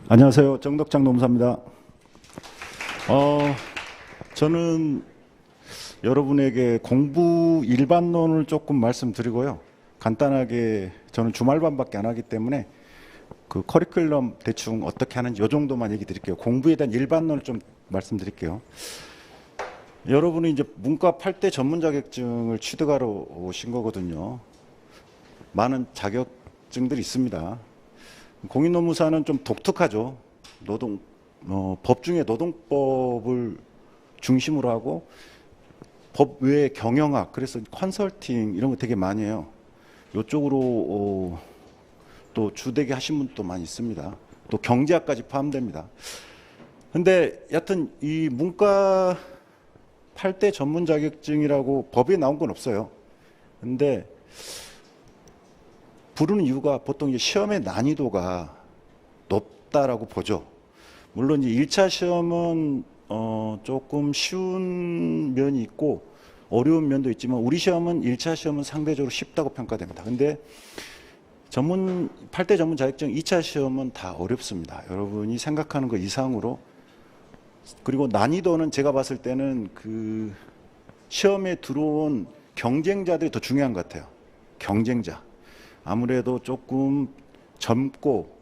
안녕하세요. 정덕장 노무사입니다. 저는 여러분에게 공부 일반론을 조금 말씀드리고요. 간단하게 저는 주말반밖에 안 하기 때문에 그 커리큘럼 대충 어떻게 하는지 이 정도만 얘기 드릴게요. 공부에 대한 일반론을 좀 말씀드릴게요. 여러분이 이제 문과 8대 전문 자격증을 취득하러 오신 거거든요. 많은 자격증들이 있습니다. 공인노무사는 좀 독특하죠. 법 중에 노동법을 중심으로 하고 법 외에 경영학, 그래서 컨설팅 이런 거 되게 많이 해요. 이쪽으로 또 주되게 하신 분도 많이 있습니다. 또 경제학까지 포함됩니다. 근데 여하튼 이 문과 8대 전문 자격증이라고 법에 나온 건 없어요. 근데 부르는 이유가 보통 이제 시험의 난이도가 높다라고 보죠. 물론 이제 1차 시험은 조금 쉬운 면이 있고 어려운 면도 있지만 우리 시험은 1차 시험은 상대적으로 쉽다고 평가됩니다. 근데 8대 전문 자격증 2차 시험은 다 어렵습니다. 여러분이 생각하는 것 이상으로. 그리고 난이도는 제가 봤을 때는 그 시험에 들어온 경쟁자들이 더 중요한 것 같아요. 경쟁자. 아무래도 조금 젊고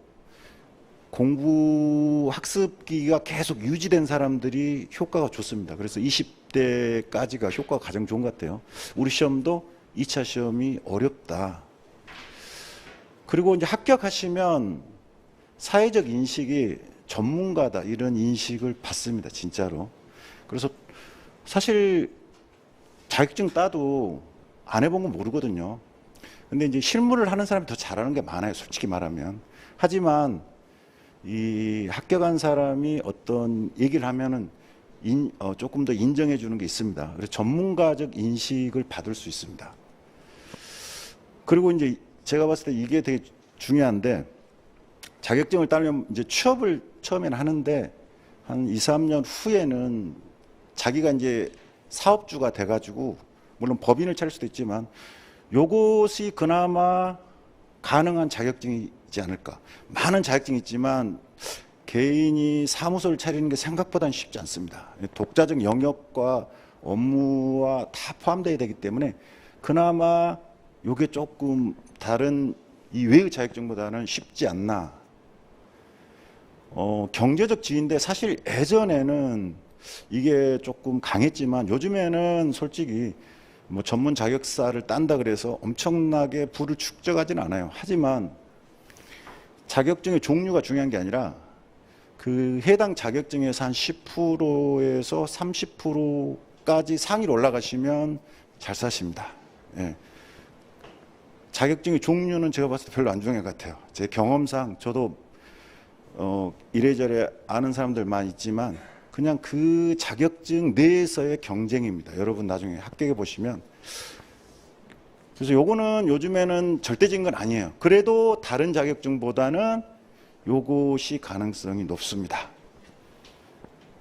공부 학습기가 계속 유지된 사람들이 효과가 좋습니다. 그래서 20대까지가 효과가 가장 좋은 것 같아요. 우리 시험도 2차 시험이 어렵다. 그리고 이제 합격하시면 사회적 인식이 전문가다 이런 인식을 받습니다. 진짜로. 그래서 사실 자격증 따도 안 해본 건 모르거든요. 근데 이제 실무를 하는 사람이 더 잘하는 게 많아요. 솔직히 말하면. 하지만 이 합격한 사람이 어떤 얘기를 하면은 조금 더 인정해 주는 게 있습니다. 그래서 전문가적 인식을 받을 수 있습니다. 그리고 이제 제가 봤을 때 이게 되게 중요한데 자격증을 따려면 이제 취업을 처음에는 하는데 한 2, 3년 후에는 자기가 이제 사업주가 돼가지고 물론 법인을 차릴 수도 있지만 요것이 그나마 가능한 자격증이지 않을까. 많은 자격증이 있지만 개인이 사무소를 차리는 게 생각보다는 쉽지 않습니다. 독자적 영역과 업무와 다 포함되어야 되기 때문에 그나마 요게 조금 다른 이 외의 자격증보다는 쉽지 않나. 경제적 지위인데 사실 예전에는 이게 조금 강했지만 요즘에는 솔직히 뭐 전문 자격사를 딴다 그래서 엄청나게 부를 축적하지는 않아요. 하지만 자격증의 종류가 중요한 게 아니라 그 해당 자격증에서 한 10%에서 30%까지 상위로 올라가시면 잘 사십니다. 예. 자격증의 종류는 제가 봤을 때 별로 안 중요한 것 같아요. 제 경험상 저도 이래저래 아는 사람들 많이 있지만 그냥 그 자격증 내에서의 경쟁입니다. 여러분 나중에 합격해 보시면. 그래서 요거는 요즘에는 절대적인 건 아니에요. 그래도 다른 자격증보다는 요것이 가능성이 높습니다.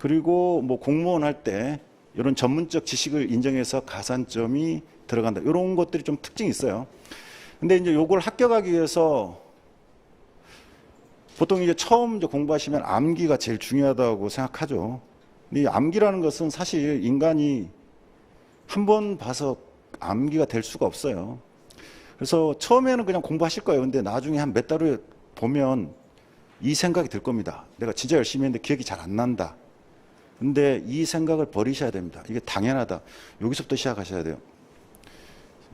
그리고 뭐 공무원 할 때 이런 전문적 지식을 인정해서 가산점이 들어간다. 이런 것들이 좀 특징이 있어요. 근데 이제 요걸 합격하기 위해서 보통 이제 처음 이제 공부하시면 암기가 제일 중요하다고 생각하죠. 근데 이 암기라는 것은 사실 인간이 한 번 봐서 암기가 될 수가 없어요. 그래서 처음에는 그냥 공부하실 거예요. 근데 나중에 한 몇 달 후에 보면 이 생각이 들 겁니다. 내가 진짜 열심히 했는데 기억이 잘 안 난다. 근데 이 생각을 버리셔야 됩니다. 이게 당연하다. 여기서부터 시작하셔야 돼요.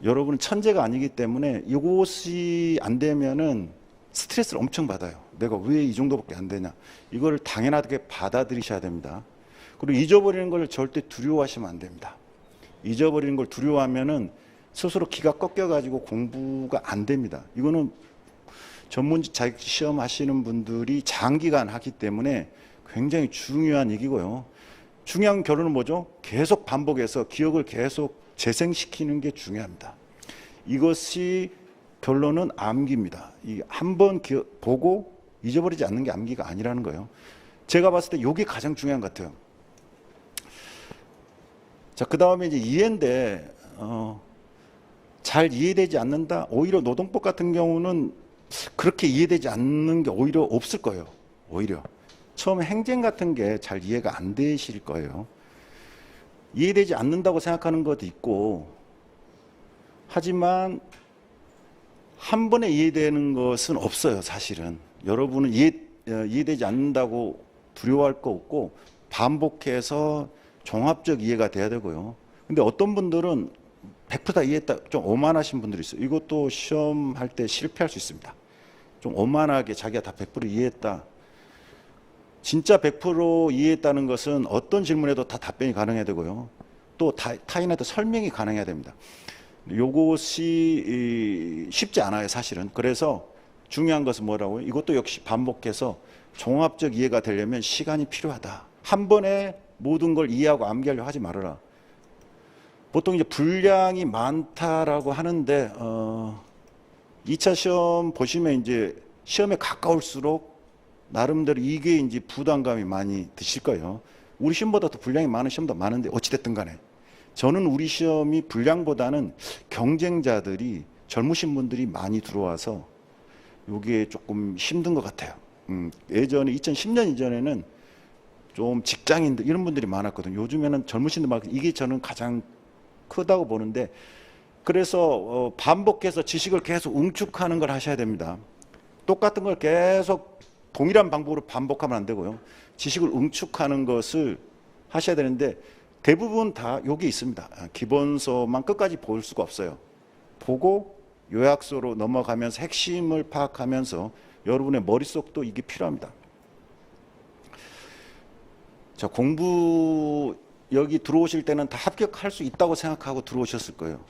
여러분은 천재가 아니기 때문에 이것이 안 되면은 스트레스를 엄청 받아요. 내가 왜 이 정도밖에 안 되냐. 이걸 당연하게 받아들이셔야 됩니다. 그리고 잊어버리는 걸 절대 두려워하시면 안 됩니다. 잊어버리는 걸 두려워하면은 스스로 기가 꺾여가지고 공부가 안 됩니다. 이거는 전문 자격증 시험 하시는 분들이 장기간 하기 때문에 굉장히 중요한 얘기고요. 중요한 결론은 뭐죠? 계속 반복해서 기억을 계속 재생시키는 게 중요합니다. 이것이 결론은 암기입니다. 한 번 보고 잊어버리지 않는 게 암기가 아니라는 거예요. 제가 봤을 때 이게 가장 중요한 것 같아요. 자, 그 다음에 이제 이해인데, 잘 이해되지 않는다? 오히려 노동법 같은 경우는 그렇게 이해되지 않는 게 오히려 없을 거예요. 오히려 처음에 행정 같은 게 잘 이해가 안 되실 거예요. 이해되지 않는다고 생각하는 것도 있고, 하지만 한 번에 이해되는 것은 없어요. 사실은 여러분은 이해되지 않는다고 두려워할 거 없고, 반복해서 종합적 이해가 돼야 되고요. 근데 어떤 분들은 100%다 이해했다, 좀 오만하신 분들이 있어요. 이것도 시험할 때 실패할 수 있습니다. 좀 오만하게 자기가 다 100% 이해했다. 진짜 100% 이해했다는 것은 어떤 질문에도 다 답변이 가능해야 되고요. 또 타인한테 설명이 가능해야 됩니다. 이것이 쉽지 않아요, 사실은. 그래서 중요한 것은 뭐라고요? 이것도 역시 반복해서 종합적 이해가 되려면 시간이 필요하다. 한 번에 모든 걸 이해하고 암기하려고 하지 말아라. 보통 이제 분량이 많다라고 하는데 2차 시험 보시면 이제 시험에 가까울수록 나름대로 이게 이제 부담감이 많이 드실 거예요. 우리 시험보다 더 분량이 많은 시험도 많은데 어찌됐든 간에 저는 우리 시험이 분량보다는 경쟁자들이 젊으신 분들이 많이 들어와서 이게 조금 힘든 것 같아요. 예전에 2010년 이전에는 좀 직장인들 이런 분들이 많았거든요. 요즘에는 젊으신 분들 많고 이게 저는 가장 크다고 보는데, 그래서 반복해서 지식을 계속 응축하는 걸 하셔야 됩니다. 똑같은 걸 계속 동일한 방법으로 반복하면 안 되고요. 지식을 응축하는 것을 하셔야 되는데 대부분 다 여기 있습니다. 기본서만 끝까지 볼 수가 없어요. 보고 요약서로 넘어가면서 핵심을 파악하면서 여러분의 머릿속도 이게 필요합니다. 자, 공부 여기 들어오실 때는 다 합격할 수 있다고 생각하고 들어오셨을 거예요.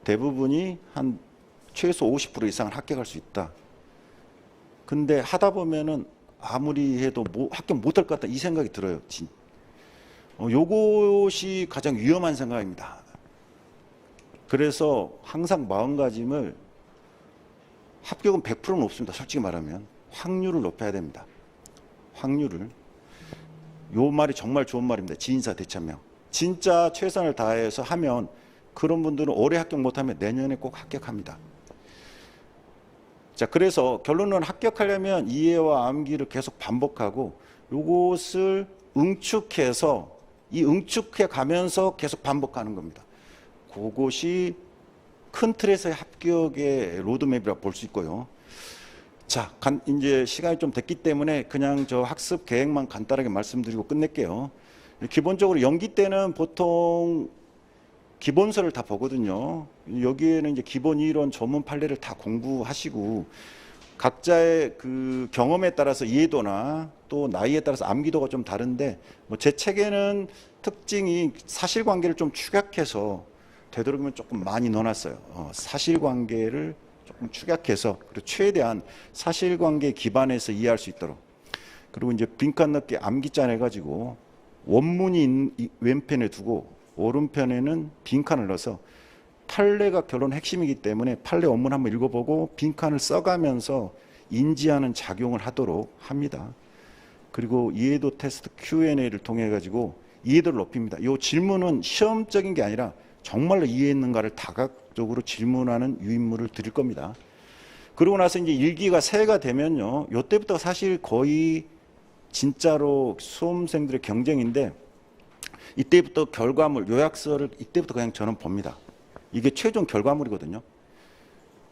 대부분이 한 최소 50% 이상은 합격할 수 있다. 근데 하다 보면은 아무리 해도 합격 못할 것 같다 이 생각이 들어요. 요것이 가장 위험한 생각입니다. 그래서 항상 마음가짐을 합격은 100%는 없습니다. 솔직히 말하면 확률을 높여야 됩니다. 확률을. 요 말이 정말 좋은 말입니다. 지인사 대천명. 진짜 최선을 다해서 하면 그런 분들은 올해 합격 못하면 내년에 꼭 합격합니다. 자, 그래서 결론은 합격하려면 이해와 암기를 계속 반복하고 요것을 응축해서 이 응축해 가면서 계속 반복하는 겁니다. 그것이 큰 틀에서의 합격의 로드맵이라고 볼 수 있고요. 자, 이제 시간이 좀 됐기 때문에 그냥 저 학습 계획만 간단하게 말씀드리고 끝낼게요. 기본적으로 연기 때는 보통 기본서를 다 보거든요. 여기에는 이제 기본 이론, 전문 판례를 다 공부하시고 각자의 그 경험에 따라서 이해도나 또 나이에 따라서 암기도가 좀 다른데 뭐 제 책에는 특징이 사실관계를 좀 축약해서 되도록이면 조금 많이 넣어놨어요. 사실관계를 조금 축약해서 그리고 최대한 사실관계 기반해서 이해할 수 있도록. 그리고 이제 빈칸 넣기 암기짠 해가지고 원문이 왼편에 두고 오른편에는 빈칸을 넣어서 판례가 결론 핵심이기 때문에 판례 원문 한번 읽어보고 빈칸을 써가면서 인지하는 작용을 하도록 합니다. 그리고 이해도 테스트 Q&A를 통해 가지고 이해도를 높입니다. 이 질문은 시험적인 게 아니라 정말로 이해했는가를 다각적으로 질문하는 유인물을 드릴 겁니다. 그러고 나서 이제 일기가 새해가 되면요, 이때부터 사실 거의 진짜로 수험생들의 경쟁인데 이때부터 결과물, 요약서를 이때부터 그냥 저는 봅니다. 이게 최종 결과물이거든요.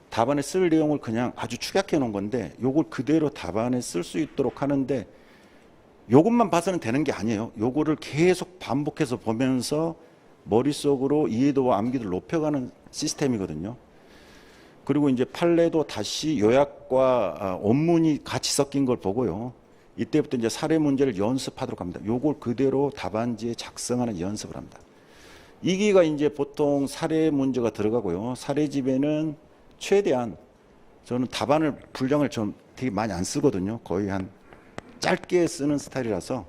답안에 쓸 내용을 그냥 아주 축약해 놓은 건데 요걸 그대로 답안에 쓸 수 있도록 하는데 요것만 봐서는 되는 게 아니에요. 요거를 계속 반복해서 보면서 머릿속으로 이해도와 암기를 높여가는 시스템이거든요. 그리고 이제 판례도 다시 요약과 원문이 같이 섞인 걸 보고요. 이때부터 이제 사례 문제를 연습하도록 합니다. 요걸 그대로 답안지에 작성하는 연습을 합니다. 2기가 이제 보통 사례 문제가 들어가고요. 사례집에는 최대한 저는 답안을 분량을 좀 되게 많이 안 쓰거든요. 거의 한 짧게 쓰는 스타일이라서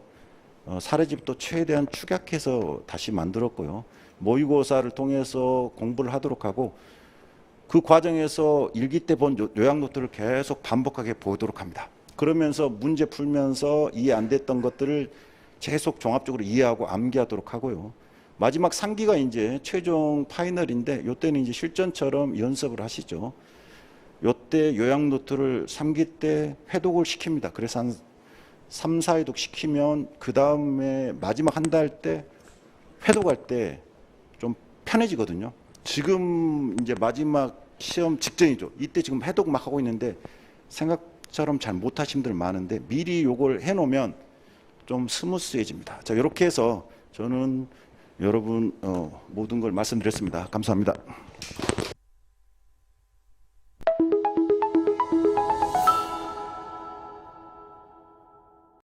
사례집도 최대한 축약해서 다시 만들었고요. 모의고사를 통해서 공부를 하도록 하고 그 과정에서 일기 때 본 요약 노트를 계속 반복하게 보도록 합니다. 그러면서 문제 풀면서 이해 안 됐던 것들을 계속 종합적으로 이해하고 암기하도록 하고요. 마지막 3기가 이제 최종 파이널인데 이때는 이제 실전처럼 연습을 하시죠. 이때 요약 노트를 3기 때 회독을 시킵니다. 그래서 한 3, 4회독 시키면 그 다음에 마지막 한 달 때 회독할 때 좀 편해지거든요. 지금 이제 마지막 시험 직전이죠. 이때 지금 회독 막 하고 있는데 생각처럼 잘 못하신 분들 많은데 미리 요걸 해놓으면 좀 스무스해집니다. 자, 이렇게 해서 저는 여러분 모든 걸 말씀드렸습니다. 감사합니다.